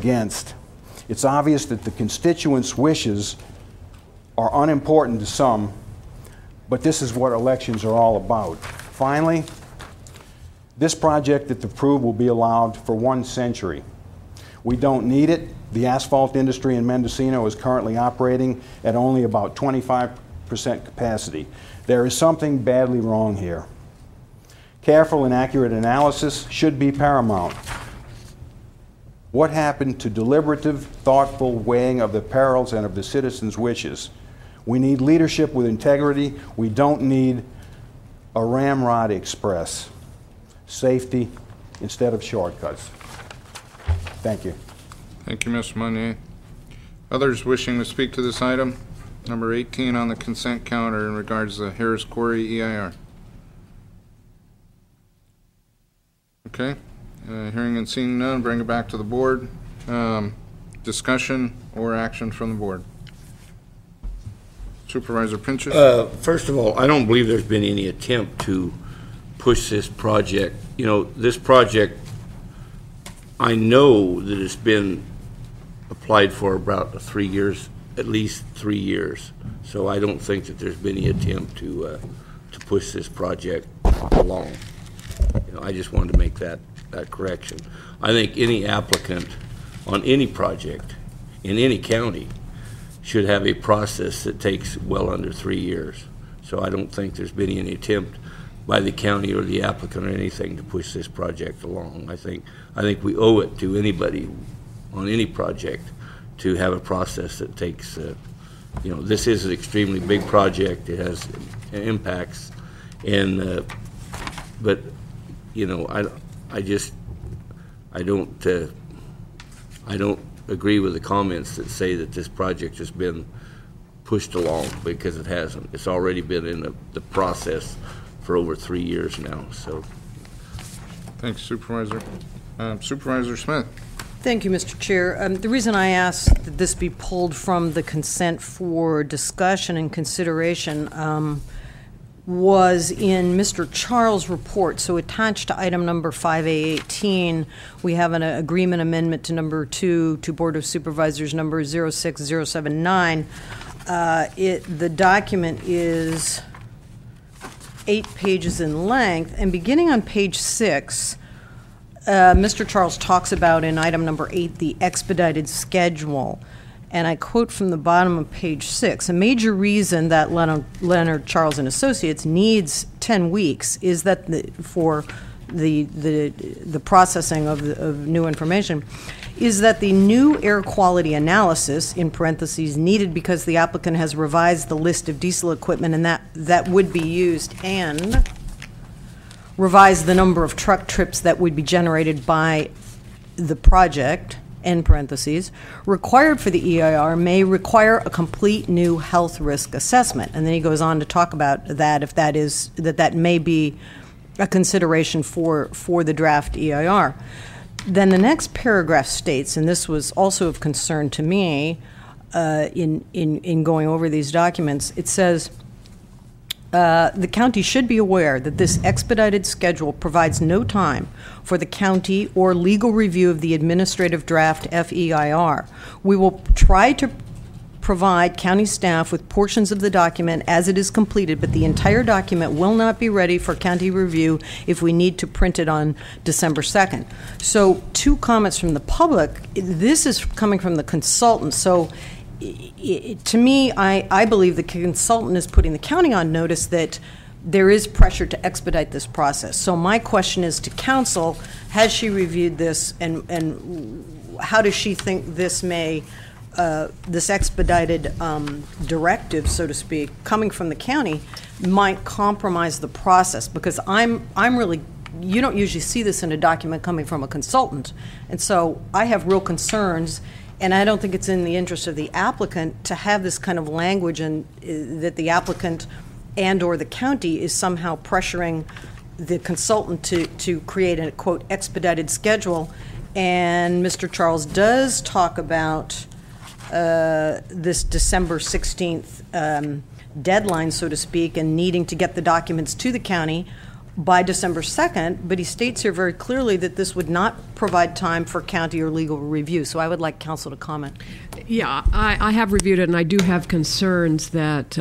against. It's obvious that the constituents' wishes are unimportant to some, but this is what elections are all about. Finally, this project, if approved, will be allowed for 1 century. We don't need it. The asphalt industry in Mendocino is currently operating at only about 25% capacity. There is something badly wrong here. Careful and accurate analysis should be paramount. What happened to deliberative, thoughtful weighing of the perils and of the citizens' wishes? We need leadership with integrity. We don't need a ramrod express. Safety instead of shortcuts. Thank you. Thank you, Mr. Monnier. Others wishing to speak to this item? Number 18 on the consent calendar in regards to the Harris Quarry EIR. Okay. Hearing and seeing none, bring it back to the board. Discussion or action from the board. Supervisor Pinchas. First of all, I don't believe there's been any attempt to push this project. You know, this project, I know that it's been applied for about 3 years, at least 3 years. So I don't think that there's been any attempt to push this project along. You know, I just wanted to make that correction. I think any applicant on any project in any county should have a process that takes well under 3 years. So I don't think there's been any attempt by the county or the applicant or anything to push this project along. I think we owe it to anybody on any project to have a process that takes, you know, this is an extremely big project. It has impacts, and but you know, I don't agree with the comments that say that this project has been pushed along, because it hasn't. It's already been in the process for over 3 years now. So, thanks, Supervisor. Supervisor Smith. Thank you, Mr. Chair. The reason I asked that this be pulled from the consent for discussion and consideration was in Mr. Charles' report. So attached to item number 5A18, we have an agreement amendment to number 2 to Board of Supervisors number 06079. The document is 8 pages in length, and beginning on page 6, Mr. Charles talks about in item number 8 the expedited schedule. And I quote from the bottom of page 6, a major reason that Leonard Charles and Associates needs 10 weeks is that for the processing of new information is that the new air quality analysis, in parentheses, needed because the applicant has revised the list of diesel equipment and that would be used, and revised the number of truck trips that would be generated by the project, end parentheses, required for the EIR may require a complete new health risk assessment. And then he goes on to talk about that, if that may be a consideration for the draft EIR. Then the next paragraph states, and this was also of concern to me in going over these documents, it says, the county should be aware that this expedited schedule provides no time for the county or legal review of the administrative draft FEIR. We will try to provide county staff with portions of the document as it is completed, but the entire document will not be ready for county review if we need to print it on December 2nd. So 2 comments from the public. This is coming from the consultant. So to me, I believe the consultant is putting the county on notice that there is pressure to expedite this process. So my question is to council, has she reviewed this, and how does she think this may, this expedited directive, so to speak, coming from the county might compromise the process? Because I'm really, you don't usually see this in a document coming from a consultant. And so I have real concerns, and I don't think it's in the interest of the applicant to have this kind of language, and that the applicant and or the county is somehow pressuring the consultant to create a, quote, expedited schedule. And Mr. Charles does talk about this December 16th deadline, so to speak, and needing to get the documents to the county. by December 2nd, but he states here very clearly that this would not provide time for county or legal review. So I would like council to comment. Yeah, I have reviewed it, and I do have concerns that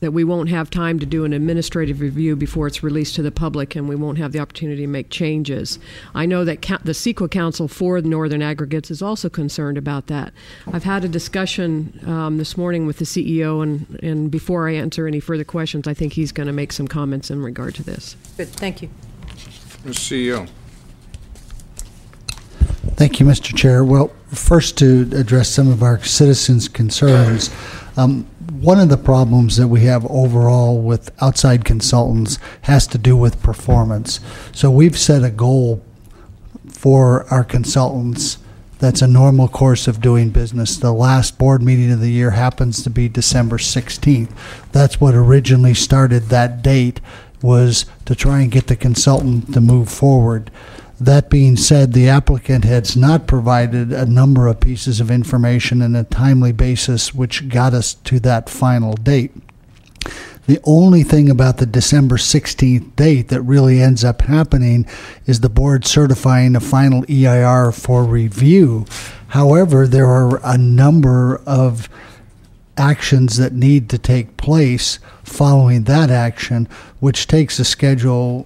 that we won't have time to do an administrative review before it's released to the public, and we won't have the opportunity to make changes. I know that the CEQA Council for the Northern Aggregates is also concerned about that. I've had a discussion this morning with the CEO, and before I answer any further questions, I think he's going to make some comments in regard to this. Good, thank you. Mr. CEO. Thank you, Mr. Chair. Well, first to address some of our citizens' concerns, one of the problems that we have overall with outside consultants has to do with performance. So we've set a goal for our consultants that's a normal course of doing business. The last board meeting of the year happens to be December 16th. That's what originally started that date, was to try and get the consultant to move forward. That being said, the applicant has not provided a number of pieces of information in a timely basis, which got us to that final date. The only thing about the December 16th date that really ends up happening is the board certifying a final EIR for review. However, there are a number of actions that need to take place following that action, which takes a schedule